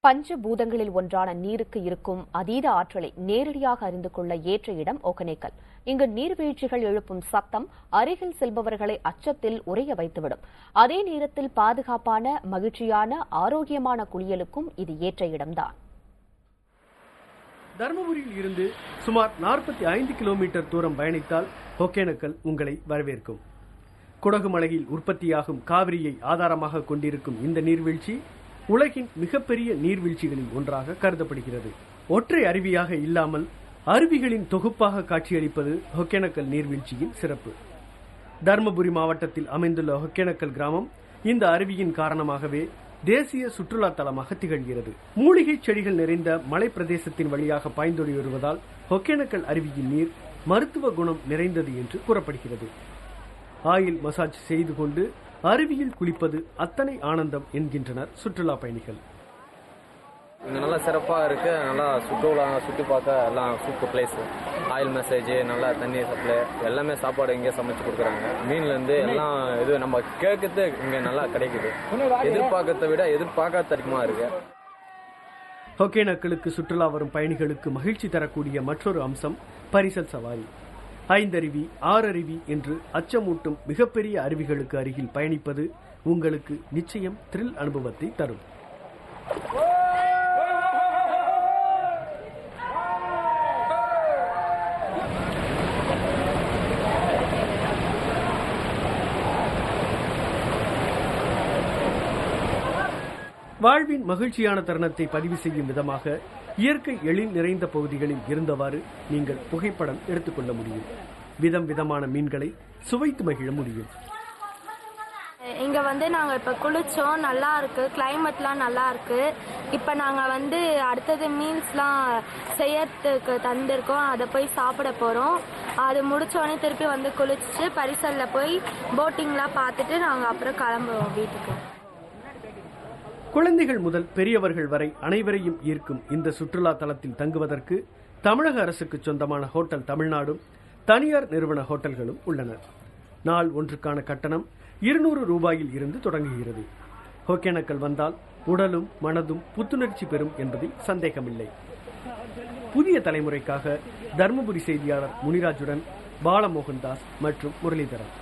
பஞ்சபூதங்களில் ஒன்றான நீருக்கு இருக்கும் அதீத ஆற்றலை நேரடியாக அறிந்து கொள்ள ஏற்ற இடம் ஒகேனக்கல். இங்கு நீர்வீழ்ச்சிகள் எழுப்பும் சத்தம் அருகில் செல்பவர்களை அச்சத்தில் உறைய வைத்துவிடும். அதே நேரத்தில் பாதுகாப்பான, மகிழ்ச்சியான, ஆரோக்கியமான குளியலுக்கும் இது ஏற்ற இடம்தான். தர்மபுரியில் இருந்து சுமார் 45 கிலோமீட்டர் தூரம் பயணித்தால் ஒகேனக்கல் உங்களை வரவேற்கும். குடகுமலையில் உற்பத்தியாகும் காவிரியை ஆதாரமாக கொண்டிருக்கும் இந்த நீர்வீழ்ச்சி உலகின் மிகப்பெரிய நீர்வீழ்ச்சிகளில் ஒன்றாக கருதப்படுகிறது. ஒற்றை அருவியாக இல்லாமல் அருவிகளின் தொகுப்பாக காட்சியளிப்பது ஒகேனக்கல் நீர்வீழ்ச்சியின் சிறப்பு. தர்மபுரி மாவட்டத்தில் அமைந்துள்ள ஒகேனக்கல் கிராமம் இந்த அருவியின் காரணமாகவே தேசிய சுற்றுலா தலமாக திகழ்கிறது. மூலிகை செடிகள் நிறைந்த மலை பிரதேசத்தின் வழியாக பாய்ந்தொடி வருவதால் ஒகேனக்கல் அருவியின் நீர் மருத்துவ குணம் நிறைந்தது என்று கூறப்படுகிறது. ஆயில் மசாஜ் செய்து கொண்டு அருவியில் குளிப்பது அத்தனை ஆனந்தம் என்கின்றனர் சுற்றுலா பயணிகள். இங்கே நல்லா சிறப்பாக இருக்கு. நல்லா சுற்றி பார்க்க எல்லாம் சூப்பர் பிளேஸ். ஆயில் மசாஜ், நல்லா தண்ணி சப்ளை, எல்லாமே சாப்பாடு இங்கே சமைச்சு கொடுக்குறாங்க. மீன்லேருந்து எல்லாம் இது நம்ம கேட்கறது இங்கே நல்லா கிடைக்குது. எதிர்பார்க்கறதை விட எதிர்பார்க்காத அதிகமாக இருக்கு. ஒகேனக்கலுக்கு சுற்றுலா வரும் பயணிகளுக்கு மகிழ்ச்சி தரக்கூடிய மற்றொரு அம்சம் பரிசல் சவாரி. 5 அருவி, 6 அருவி என்று அச்சமூட்டும் மிகப்பெரிய அருவிகளுக்கு அருகில் பயணிப்பது உங்களுக்கு நிச்சயம் த்ரில் அனுபவத்தை தரும். வாழ்வின் மகிழ்ச்சியான தருணத்தை பதிவு செய்யும் விதமாக இயற்கை எழில் நிறைந்த பகுதிகளில் இருந்தவாறு நீங்கள் புகைப்படம் எடுத்துக்கொள்ள முடியும். விதம் விதமான மீன்களை சுவைத்து மகிழ முடியும். இங்க நாங்க இப்ப குளிச்சோம், நல்லா இருக்கு. கிளைமேட்லாம் நல்லா இருக்கு. இப்ப நாங்க அடுத்தது மீல்ஸ்லாம் செய்யறதுக்கு தந்திருக்கோம். அதை போய் சாப்பிட போறோம். அது முடிச்சோடனே திருப்பி குளிச்சுட்டு பரிசல்ல போய் போட்டிங்லாம் பார்த்துட்டு நாங்க அப்புறம் கிளம்புவோம் வீட்டுக்கு. குழந்தைகள் முதல் பெரியவர்கள் வரை அனைவரையும் ஈர்க்கும் இந்த சுற்றுலா தலத்தில் தங்குவதற்கு தமிழக அரசுக்கு சொந்தமான ஹோட்டல் தமிழ்நாடும், தனியார் நிறுவன ஹோட்டல்களும் உள்ளன. நாள் ஒன்றுக்கான கட்டணம் 200 ரூபாயில் இருந்து தொடங்குகிறது. ஒகேனக்கல் வந்தால் உடலும் மனதும் புத்துணர்ச்சி பெறும் என்பதில் சந்தேகமில்லை. புதிய தலைமுறைக்காக தர்மபுரி செய்தியாளர் முனிராஜுடன் பாலமோகன்தாஸ் மற்றும் முரளிதரன்.